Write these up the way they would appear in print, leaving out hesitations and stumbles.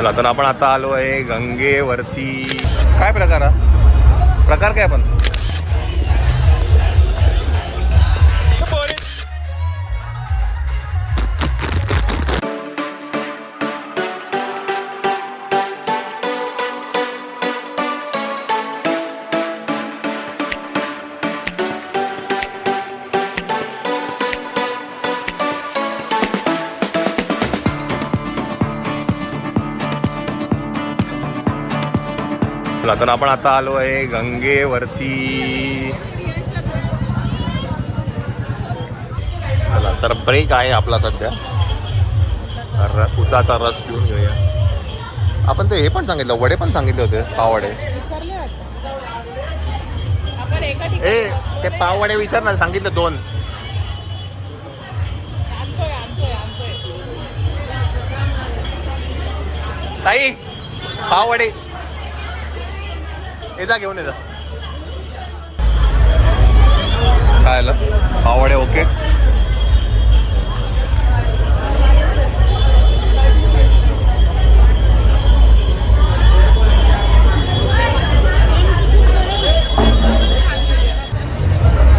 चला तर आपण आता आलो आहे गंगेवरती. काय प्रकार प्रकार काय पण तर आपण आता आलो आहे गंगेवरती. चला तर ब्रेक आहे आपला सध्या. उसाचा रस पिऊन घेऊया. आपण ते हे पण सांगितलं, वडे पण सांगितले होते, पाववडे. ए ते पाववडे विचार ना, सांगितलं 2. ताई पाववडे जा घेऊन ये जा. काय आलं? पाववडे ओके.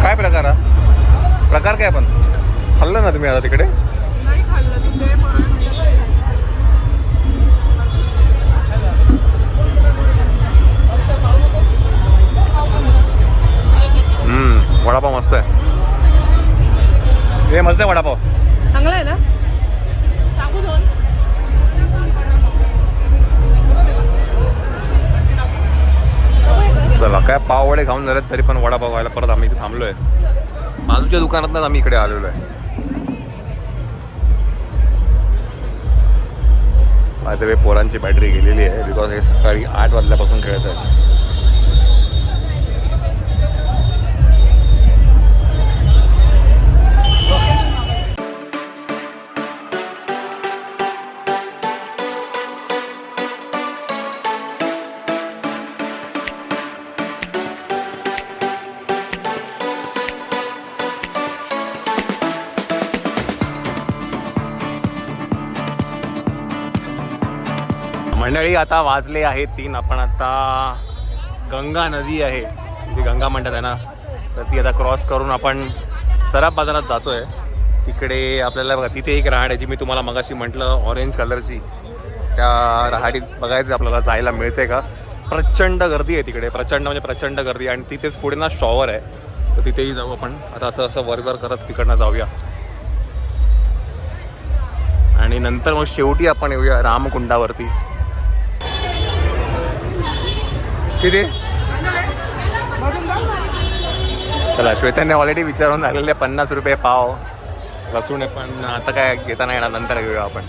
काय प्रकार काय पण खाल्लं ना तुम्ही आता तिकडे? वडापाव मस्त आहे. हे मस्त आहे वडापाव. चांगला आहे ना? चला काय पाववडे खाऊन झालेत, तरी पण वडापाव व्हायला परत आम्ही इथे थांबलोय. बाजूच्या दुकानातच आम्ही इकडे आलेलो आहे. बाय द वे पोरांची बॅटरी गेलेली आहे, बिकॉज हे सकाळी 8 वाजल्यापासून खेळत आहे. मंडळी आता वाजले आहे 3. आपण आता गंगा नदी आहे, ती गंगा म्हणतात आहे ना, तर ती आता क्रॉस करून आपण सराफ बाजारात जातो आहे. तिकडे आपल्याला बघा तिथे एक राहाड आहे, जी मी तुम्हाला मगाशी म्हटलं ऑरेंज कलरची. त्या राहाडीत बघायचं आपल्याला जायला मिळते का. प्रचंड गर्दी आहे तिकडे, प्रचंड म्हणजे प्रचंड गर्दी. आणि तिथेच पुढे ना शॉवर आहे, तर तिथेही जाऊ आपण. आता असं वर करत तिकडनं जाऊया आणि नंतर मग शेवटी आपण येऊया रामकुंडावरती. किती? चला श्वेताने ऑलरेडी विचारून आलेले 50 रुपये पाव. लसूण आहे पण आता काय घेता नाही येणार, नंतर घेऊया आपण.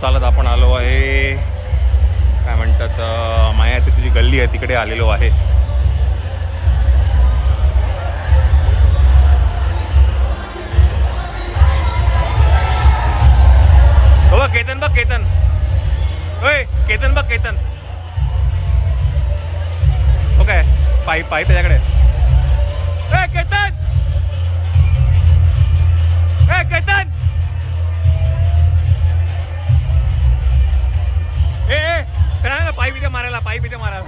चालत आपण आलो आहे, काय म्हणतात, माया तिथे जी गल्ली आहे तिकडे आलेलो आहे. हो केतन बघ, केतन, होय केतन बघ, केतन हो काय पाईप पाईप त्याच्याकडे. केतन, केतन, करा ना पाईप इथे मारायला, पाईप इथे मारायला.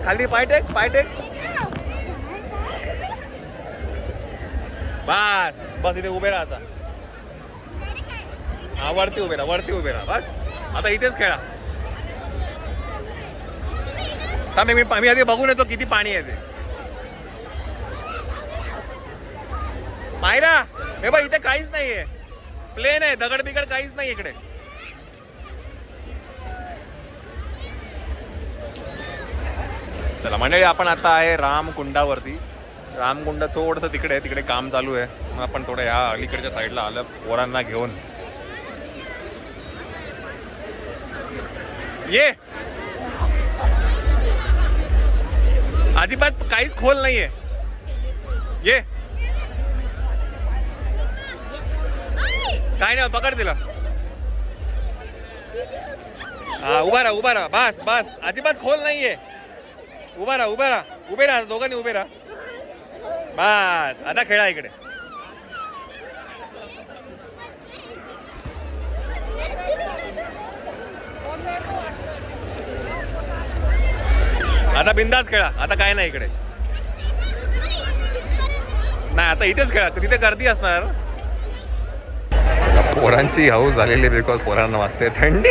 खाली पाय टेक, पाय टेक. बस बस इथे उभे राहा आता. हा वरती उभे राहा, वरती उभे राहा. बस आता इथेच खेळा. मी आधी बघून येतो किती पाणी आहे ते. मायरा हे बघ इथे काहीच नाहीये, प्लेन आहे, दगड बिगड काहीच नाही इकडे. चला मंडळी, आपण आता आहे रामकुंडावरती. रामकुंड थोडंसं तिकडे आहे, तिकडे काम चालू आहे. मग आपण थोडं ह्या अलीकडच्या साईडला आलं पोरांना घेऊन. ये अजिबात काहीच खोल नाहीये. ये काय नाही, पकड तिला. हा उभा राहा, उभा राहा. बस बस, अजिबात खोल नाहीये. उभा राहा, उभा राहा, उभे राहा, दोघांनी उभे राहा. बस आता खेळा इकडे. आता बिंदास खेळा, आता काय नाही इकडे. नाही आता इथेच खेळा, तिथे गर्दी असणार. पोरांची हाऊस झालेली बिकॉज पोरांना वाजते थंडी.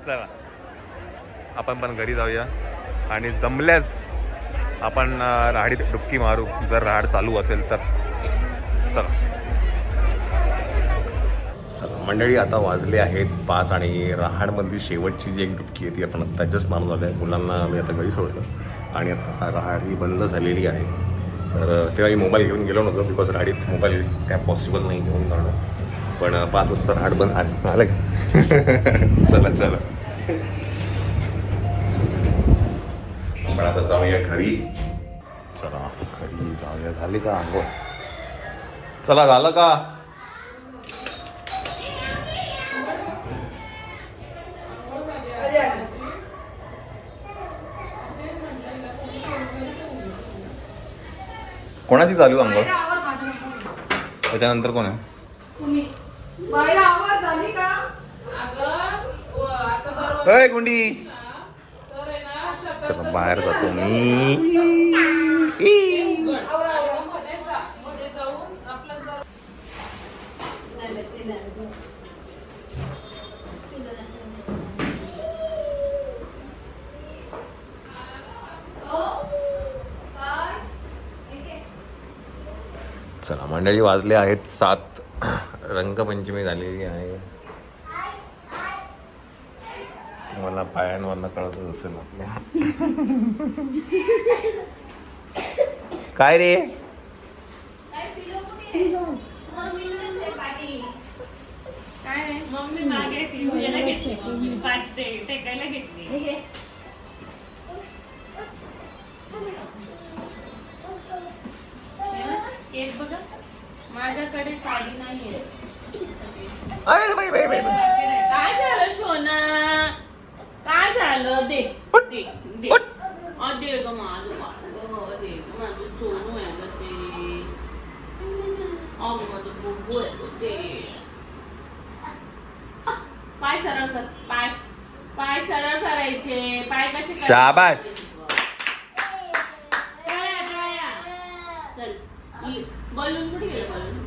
चला आपण पण घरी जाऊया आणि जमल्यास आपण राहाडीत डुबकी मारू, जर राहाड चालू असेल तर. चला चला मंडळी, आता वाजले आहेत 5 आणि राहाडमधली शेवटची जी एक डुबकी आहे ती आपण आता जस्ट मारून झाली आहे. मुलांना मी आता घरी सोडलं आणि आता राहाड ही बंद झालेली आहे. तर तेव्हा मी मोबाईल घेऊन गेलो नव्हतो बिकॉज राहाडीत मोबाईल काय पॉसिबल नाही घेऊन जाणं. पण 5 वाजता राहाड बंद आलं का. चला चला पण आता जाऊया घरी. चला घरी जाऊया. झाली का आंघोळ? चला झालं का? कोणाची चालू आंघोळ? त्याच्यानंतर कोण आहे? अय गुंडी, चला बाहेर जातो मी. चला मंडळी, वाजले आहेत 7. रंगपंचमी झालेली आहे. तुम्हाला पायांवरनं कळतच असेल आपल्या. काय रे? माझ्याकडे साडी नाहीये. अरे बाई बाई बाई, काय झालं सोना? काय झालं? दे दे दे दे ग माझं बाळ, दे ग माझं सोनू आहे ग ते. अगं माझं बुब्बू आहे ग ते. पाय सरळ कर, पाय पाय सरळ शाबास. चल बलून कुठे गेले बलून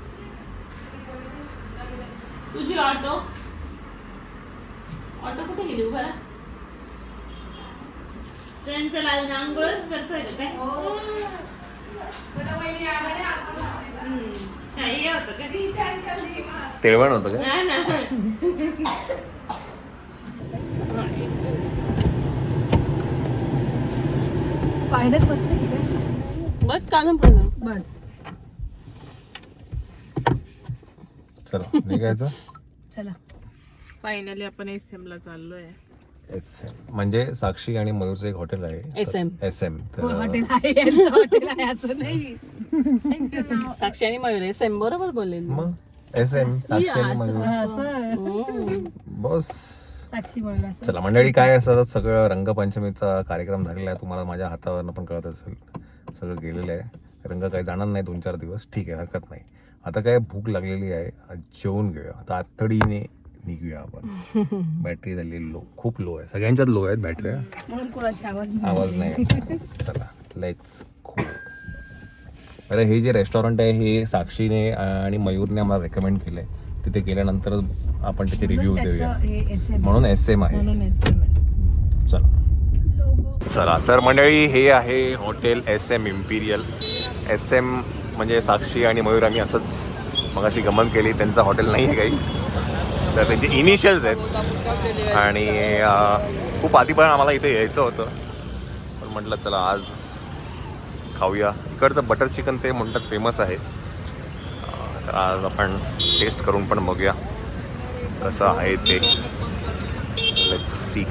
तुझी ऑटो कुठे गेली उभा राहा. त्यांचं लाल आंघोळच करतोय का काय काही होतं का तेळवण होतं का? नाही ना पाण्यात बसते बस काढून पडलं बस. चला निघायचं. चला फायनली आपण SM ला चाललोय. SM म्हणजे साक्षी आणि मयूरचं एक हॉटेल आहे SM. हॉटेल आहे यांचं हॉटेल आहे असं नाही. साक्षी आणि मयूर SM बरोबर बोलले मग SM साक्षी आणि मयूर असं बस. साक्षी मयूर असं. चला मंडळी, काय असं सगळं रंगपंचमीचा कार्यक्रम झालेला आहे. तुम्हाला माझ्या हातावरनं पण कळत असेल सगळं गेलेलं आहे. रंग काही जाणार नाही 2-4 दिवस, ठीक आहे, हरकत नाही. आता काय भूक लागलेली आहे, जेवून घेऊया आता. आतडीने निघूया आपण. बॅटरी झालेली लो, खूप लो आहे, सगळ्यांच्याच लो आहेत बॅटऱ्या. म्हणून कोणाची आवाज नाही. चला लेट्स गो. बरं, हे जे रेस्टॉरंट आहे हे साक्षीने आणि मयूरने आम्हाला रेकमेंड केलंय. तिथे गेल्यानंतर आपण त्याचे रिव्ह्यू देऊया, म्हणून SM आहे. चला चला तर मंडळी, हे आहे हॉटेल SM इम्पिरियल. SM म्हणजे साक्षी आणि मयूर आम्ही असंच मगाशी गमन केली. त्यांचं हॉटेल नाही आहे काही, तर त्यांचे इनिशियल्स आहेत. आणि खूप आधी पण आम्हाला इथे यायचं होतं, पण म्हटलं चला आज खाऊया. इकडचं बटर चिकन ते म्हणतात फेमस आहे, तर आज आपण टेस्ट करून पण बघूया कसं आहे ते. Let's see.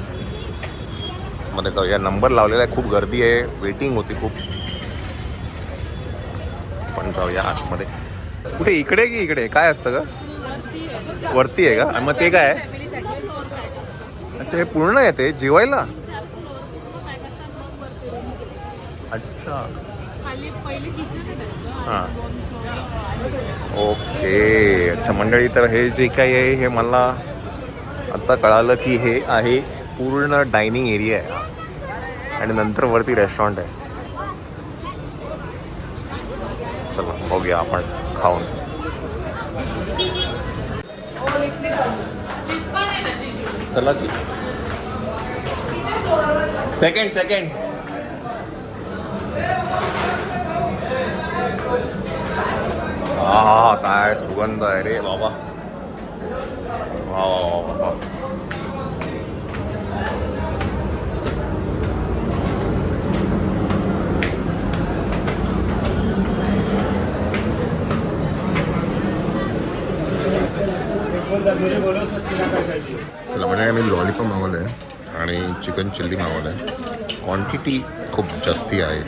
मध्ये जाऊया. नंबर लावलेला आहे, खूप गर्दी आहे, वेटिंग होती खूप. पण जाऊया आतमध्ये. कुठे, इकडे की इकडे काय असतं का? वरती आहे का? आणि मग ते काय आहे? अच्छा, हे पूर्ण येते जेवायला? अच्छा हां, ओके. अच्छा मंडळी, तर हे जे काही आहे हे मला आता कळालं की हे आहे पूर्ण डायनिंग एरिया आहे आणि नंतर वरती रेस्टॉरंट आहे. चला बघूया आपण खाऊन. चला की सेकंड हा काय सुगंध आहे रे बाबा. वा वा वा वा. चला म्हणजे मी लॉलीपॉप मागवलं आहे आणि चिकन चिल्ली मागवलं आहे. क्वांटिटी खूप जास्ती आहे,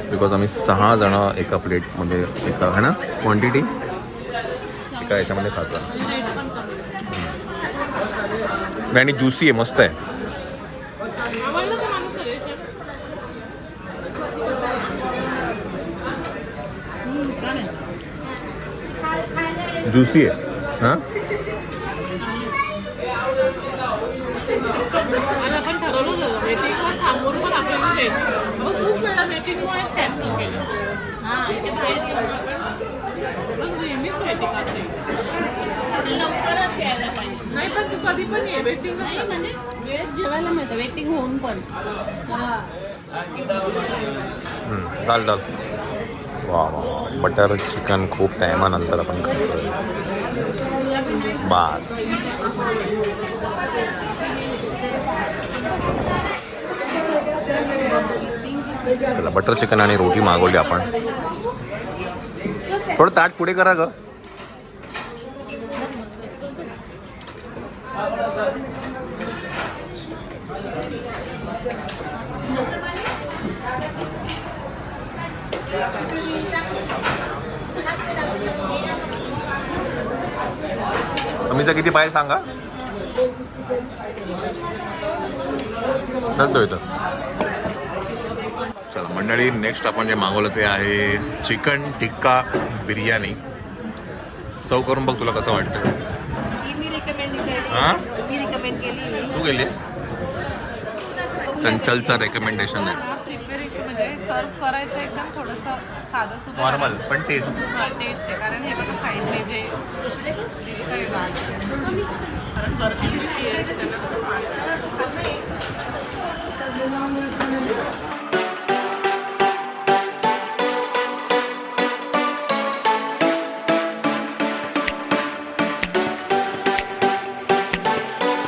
बिकॉज आम्ही 6 जणं एका प्लेटमध्ये एका आहे ना क्वांटिटी एका याच्यामध्ये खातो. आणि ज्युसी आहे, मस्त आहे. ज्युसी आहे. हां आपण ठरवलं होतं वेटिंगवर थांबून पण आपल्याला खूप वेळा वेटिंगमुळेच कॅन्सल केलं. हां, इथे बाहेर पण नेहमीच वेटिंग असते. लवकरच यायला पाहिजे. नाही पण तू कधी पण ये, वेटिंग नाही म्हणजे वेळेत जेवायला मिळतं वेटिंग होऊन पण. दाल दाल. वा वा, बटर चिकन खूप टायमानंतर आपण खातोय. बास. चला बटर चिकन आणि रोटी मागवली आपण. थोडं ताट पुढे करा ग. आम्हीचं किती पाहिजे सांगा. नसतो इथं. चला मंडळी, नेक्स्ट आपण जे मागवलं ते आहे चिकन टिक्का बिर्याणी. सर्व करून बघ, तुला कसं वाटतं? मी रिकमेंड केली. हां, मी रिकमेंड केली. तू गेली चंचलचं रेकमेंडेशन आहे. प्रिपरेशन म्हणजे सर्व करायचं एकदम थोडंसं साधं सुद्धा नॉर्मल पण टेस्ट. टेस्ट आहे कारण हे बघा साईडने जे दिसतंय ना, कारण गर्दी किती आहे, त्याच्यानं